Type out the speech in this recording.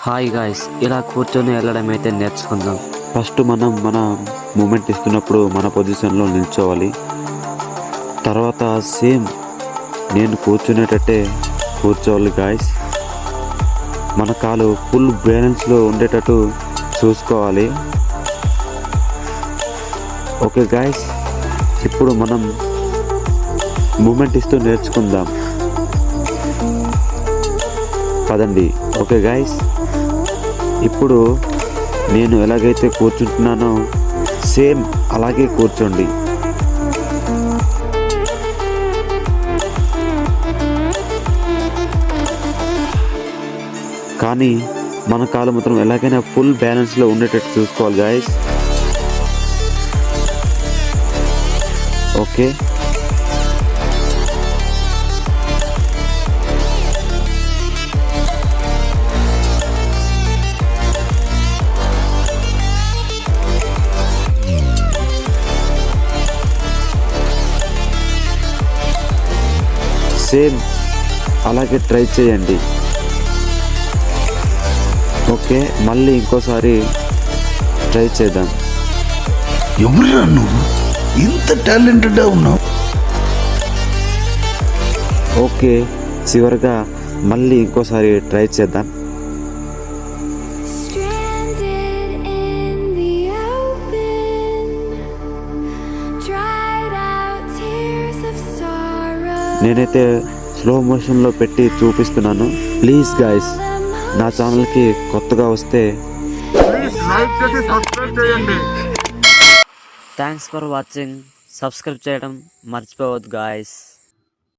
Hi guys, ఇలా కూర్చొని వెళ్ళడం అయితే నేర్చుకుందాం. ఫస్ట్ మన మూమెంట్ ఇస్తున్నప్పుడు మన పొజిషన్లో నిల్చోవాలి. తర్వాత సేమ్ నేను కూర్చునేటట్టే కూర్చోవాలి గాయస్. మన కాలు ఫుల్ బ్యాలెన్స్లో ఉండేటట్టు చూసుకోవాలి. ఓకే గాయస్, ఇప్పుడు మనం మూమెంట్ ఇస్తూ నేర్చుకుందాం పదండి. ఓకే గాయస్, ఇప్పుడు నేను ఎలాగైతే కూర్చుంటున్నానో సేమ్ అలాగే కూర్చోండి. కానీ మన కాలు మాత్రం ఎలాగైనా ఫుల్ బ్యాలెన్స్లో ఉండేటట్టు చూసుకోవాలి గాయస్. ఓకే, సేమ్ అలాగే ట్రై చేయండి. ఓకే, మళ్ళీ ఇంకోసారి ట్రై చేద్దాం. ఎవరురా నువ్వు, ఇంత టాలెంటెడ్గా ఉన్నావు? ఓకే, చివరిగా మళ్ళీ ఇంకోసారి ట్రై చేద్దాం. నేనైతే స్లో మోషన్లో పెట్టి చూపిస్తున్నాను. ప్లీజ్ గాయస్, నా ఛానల్కి కొత్తగా వస్తే థ్యాంక్స్ ఫర్ వాచింగ్. సబ్స్క్రైబ్ చేయడం మర్చిపోవద్దు గాయ్స్.